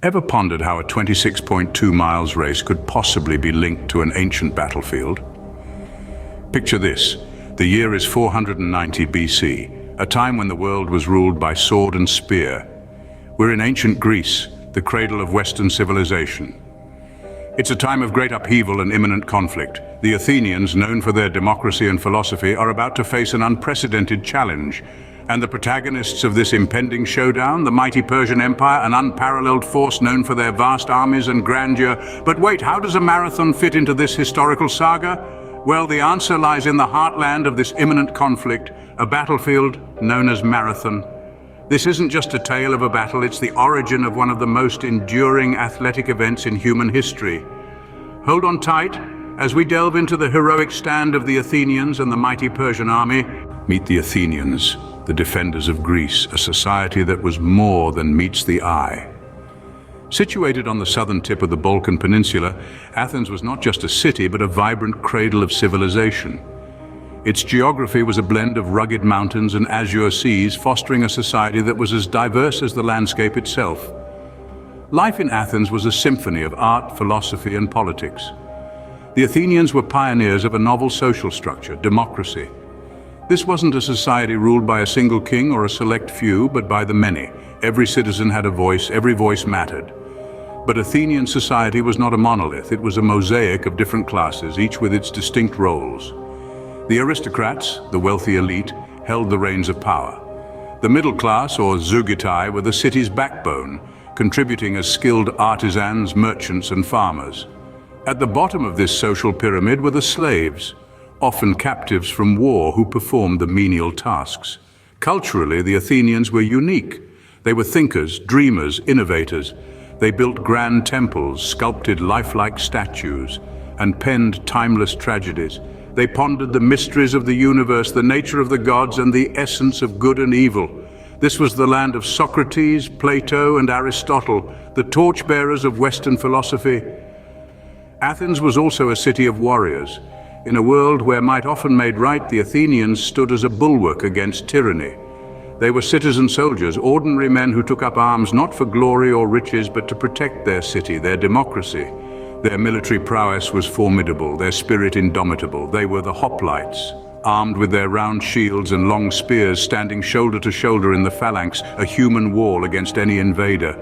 Ever pondered how a 26.2 miles race could possibly be linked to an ancient battlefield? Picture this. The year is 490 BC, a time when the world was ruled by sword and spear. We're in ancient Greece, the cradle of Western civilization. It's a time of great upheaval and imminent conflict. The Athenians, known for their democracy and philosophy, are about to face an unprecedented challenge. And the protagonists of this impending showdown, the mighty Persian Empire, an unparalleled force known for their vast armies and grandeur. But wait, how does a marathon fit into this historical saga? Well, the answer lies in the heartland of this imminent conflict, a battlefield known as Marathon. This isn't just a tale of a battle, it's the origin of one of the most enduring athletic events in human history. Hold on tight as we delve into the heroic stand of the Athenians and the mighty Persian army. Meet the Athenians, the defenders of Greece, a society that was more than meets the eye. Situated on the southern tip of the Balkan Peninsula, Athens was not just a city but a vibrant cradle of civilization. Its geography was a blend of rugged mountains and azure seas, fostering a society that was as diverse as the landscape itself. Life in Athens was a symphony of art, philosophy, and politics. The Athenians were pioneers of a novel social structure, democracy. This wasn't a society ruled by a single king or a select few, but by the many. Every citizen had a voice, every voice mattered. But Athenian society was not a monolith, it was a mosaic of different classes, each with its distinct roles. The aristocrats, the wealthy elite, held the reins of power. The middle class, or zougitai, were the city's backbone, contributing as skilled artisans, merchants, and farmers. At the bottom of this social pyramid were the slaves, often captives from war who performed the menial tasks. Culturally, the Athenians were unique. They were thinkers, dreamers, innovators. They built grand temples, sculpted lifelike statues, and penned timeless tragedies. They pondered the mysteries of the universe, the nature of the gods, and the essence of good and evil. This was the land of Socrates, Plato, and Aristotle, the torchbearers of Western philosophy. Athens was also a city of warriors. In a world where might often made right, the Athenians stood as a bulwark against tyranny. They were citizen soldiers, ordinary men who took up arms not for glory or riches, but to protect their city, their democracy. Their military prowess was formidable, their spirit indomitable. They were the hoplites, armed with their round shields and long spears, standing shoulder to shoulder in the phalanx, a human wall against any invader.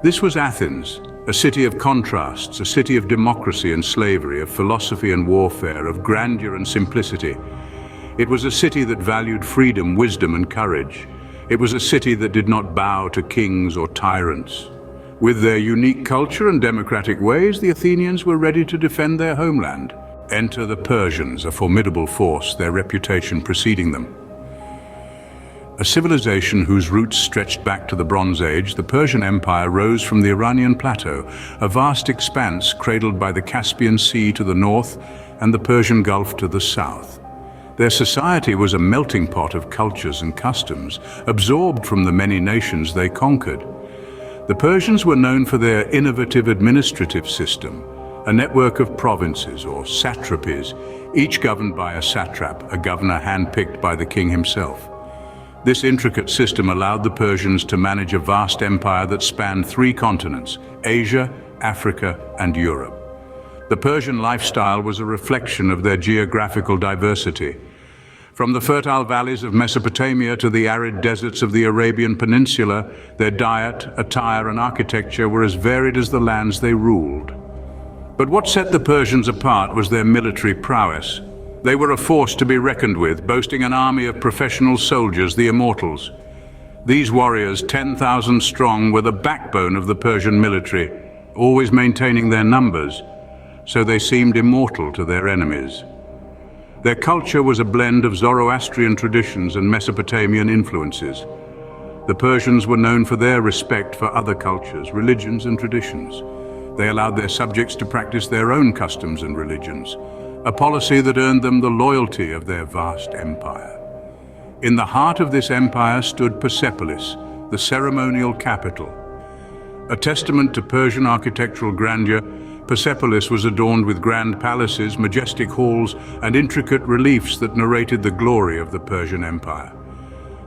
This was Athens, a city of contrasts, a city of democracy and slavery, of philosophy and warfare, of grandeur and simplicity. It was a city that valued freedom, wisdom, and courage. It was a city that did not bow to kings or tyrants. With their unique culture and democratic ways, the Athenians were ready to defend their homeland. Enter the Persians, a formidable force, their reputation preceding them. A civilization whose roots stretched back to the Bronze Age, the Persian Empire rose from the Iranian plateau, a vast expanse cradled by the Caspian Sea to the north and the Persian Gulf to the south. Their society was a melting pot of cultures and customs, absorbed from the many nations they conquered. The Persians were known for their innovative administrative system, a network of provinces or satrapies, each governed by a satrap, a governor handpicked by the king himself. This intricate system allowed the Persians to manage a vast empire that spanned 3 continents, Asia, Africa, and Europe. The Persian lifestyle was a reflection of their geographical diversity. From the fertile valleys of Mesopotamia to the arid deserts of the Arabian Peninsula, their diet, attire, and architecture were as varied as the lands they ruled. But what set the Persians apart was their military prowess. They were a force to be reckoned with, boasting an army of professional soldiers, the Immortals. These warriors, 10,000 strong, were the backbone of the Persian military, always maintaining their numbers, so they seemed immortal to their enemies. Their culture was a blend of Zoroastrian traditions and Mesopotamian influences. The Persians were known for their respect for other cultures, religions, and traditions. They allowed their subjects to practice their own customs and religions, a policy that earned them the loyalty of their vast empire. In the heart of this empire stood Persepolis, the ceremonial capital. A testament to Persian architectural grandeur, Persepolis was adorned with grand palaces, majestic halls, and intricate reliefs that narrated the glory of the Persian Empire.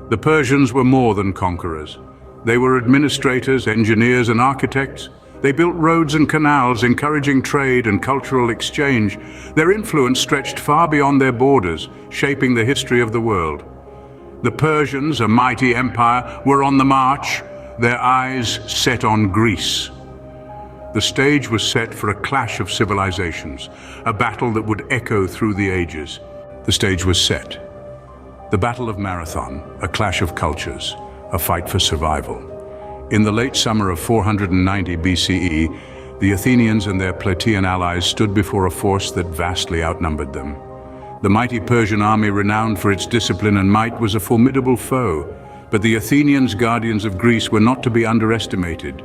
The Persians were more than conquerors. They were administrators, engineers, and architects. They built roads and canals, encouraging trade and cultural exchange. Their influence stretched far beyond their borders, shaping the history of the world. The Persians, a mighty empire, were on the march, their eyes set on Greece. The stage was set for a clash of civilizations, a battle that would echo through the ages. The stage was set. The Battle of Marathon, a clash of cultures, a fight for survival. In the late summer of 490 BCE, the Athenians and their Plataean allies stood before a force that vastly outnumbered them. The mighty Persian army, renowned for its discipline and might, was a formidable foe, but the Athenians, guardians of Greece, were not to be underestimated.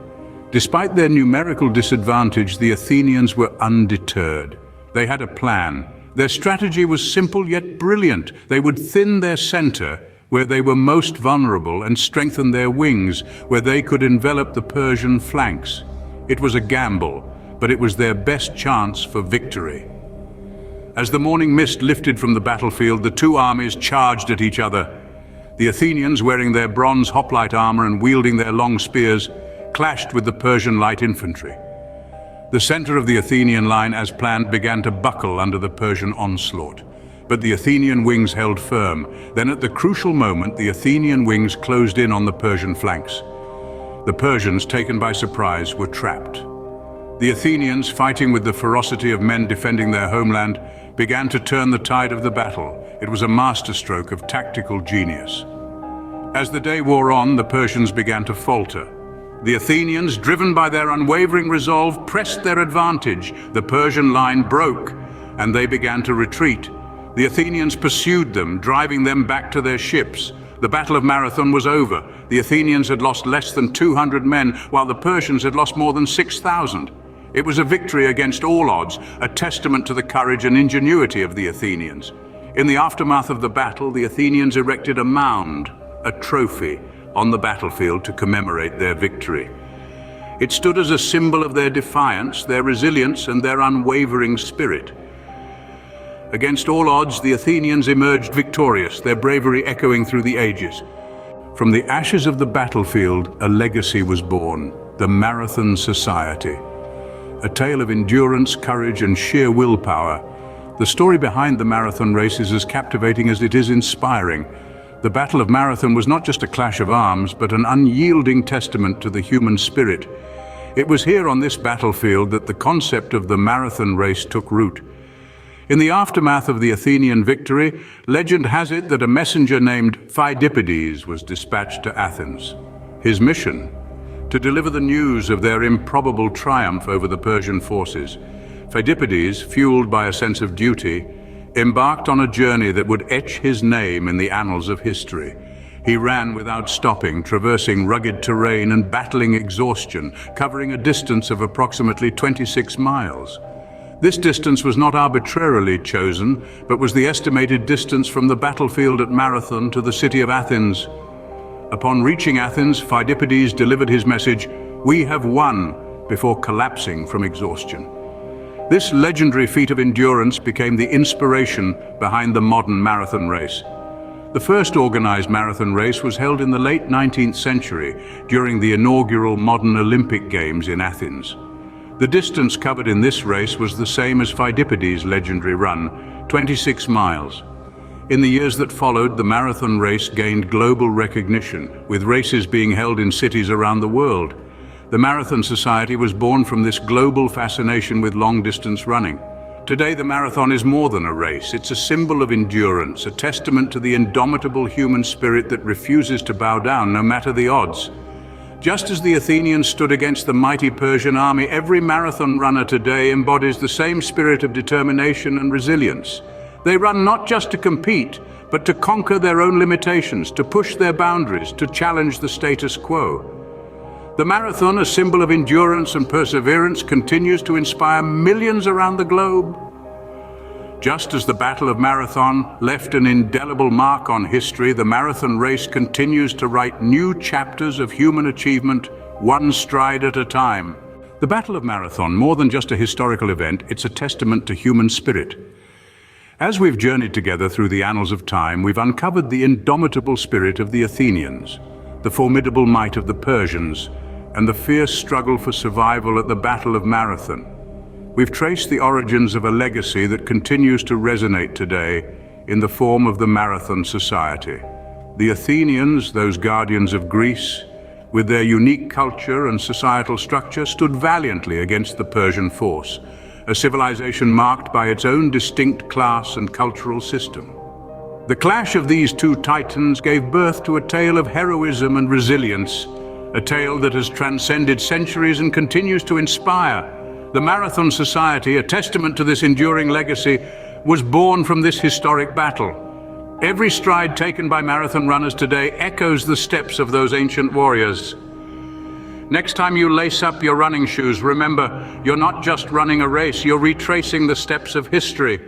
Despite their numerical disadvantage, the Athenians were undeterred. They had a plan. Their strategy was simple yet brilliant. They would thin their center, where they were most vulnerable, and strengthen their wings, where they could envelop the Persian flanks. It was a gamble, but it was their best chance for victory. As the morning mist lifted from the battlefield, the two armies charged at each other. The Athenians, wearing their bronze hoplite armor and wielding their long spears, clashed with the Persian light infantry. The center of the Athenian line, as planned, began to buckle under the Persian onslaught. But the Athenian wings held firm. Then at the crucial moment, the Athenian wings closed in on the Persian flanks. The Persians, taken by surprise, were trapped. The Athenians, fighting with the ferocity of men defending their homeland, began to turn the tide of the battle. It was a masterstroke of tactical genius. As the day wore on, the Persians began to falter. The Athenians, driven by their unwavering resolve, pressed their advantage. The Persian line broke, and they began to retreat. The Athenians pursued them, driving them back to their ships. The Battle of Marathon was over. The Athenians had lost less than 200 men, while the Persians had lost more than 6,000. It was a victory against all odds, a testament to the courage and ingenuity of the Athenians. In the aftermath of the battle, the Athenians erected a mound, a trophy, on the battlefield to commemorate their victory. It stood as a symbol of their defiance, their resilience, and their unwavering spirit. Against all odds, the Athenians emerged victorious, their bravery echoing through the ages. From the ashes of the battlefield, a legacy was born, the Marathon Society. A tale of endurance, courage, and sheer willpower. The story behind the marathon race is as captivating as it is inspiring. The Battle of Marathon was not just a clash of arms, but an unyielding testament to the human spirit. It was here on this battlefield that the concept of the marathon race took root. In the aftermath of the Athenian victory, legend has it that a messenger named Phidippides was dispatched to Athens. His mission? To deliver the news of their improbable triumph over the Persian forces. Phidippides, fueled by a sense of duty, embarked on a journey that would etch his name in the annals of history. He ran without stopping, traversing rugged terrain and battling exhaustion, covering a distance of approximately 26 miles. This distance was not arbitrarily chosen, but was the estimated distance from the battlefield at Marathon to the city of Athens. Upon reaching Athens, Phidippides delivered his message, "We have won," before collapsing from exhaustion. This legendary feat of endurance became the inspiration behind the modern marathon race. The first organized marathon race was held in the late 19th century during the inaugural modern Olympic Games in Athens. The distance covered in this race was the same as Phidippides' legendary run, 26 miles. In the years that followed, the marathon race gained global recognition, with races being held in cities around the world. The Marathon Society was born from this global fascination with long-distance running. Today, the marathon is more than a race. It's a symbol of endurance, a testament to the indomitable human spirit that refuses to bow down no matter the odds. Just as the Athenians stood against the mighty Persian army, every marathon runner today embodies the same spirit of determination and resilience. They run not just to compete, but to conquer their own limitations, to push their boundaries, to challenge the status quo. The marathon, a symbol of endurance and perseverance, continues to inspire millions around the globe. Just as the Battle of Marathon left an indelible mark on history, the marathon race continues to write new chapters of human achievement, one stride at a time. The Battle of Marathon, more than just a historical event, it's a testament to human spirit. As we've journeyed together through the annals of time, we've uncovered the indomitable spirit of the Athenians. the formidable might of the Persians, and the fierce struggle for survival at the Battle of Marathon. We've traced the origins of a legacy that continues to resonate today in the form of the Marathon Society. The Athenians, those guardians of Greece, with their unique culture and societal structure, stood valiantly against the Persian force, a civilization marked by its own distinct class and cultural system. The clash of these two titans gave birth to a tale of heroism and resilience, a tale that has transcended centuries and continues to inspire. The Marathon Society, a testament to this enduring legacy, was born from this historic battle. Every stride taken by marathon runners today echoes the steps of those ancient warriors. Next time you lace up your running shoes, remember, you're not just running a race, you're retracing the steps of history.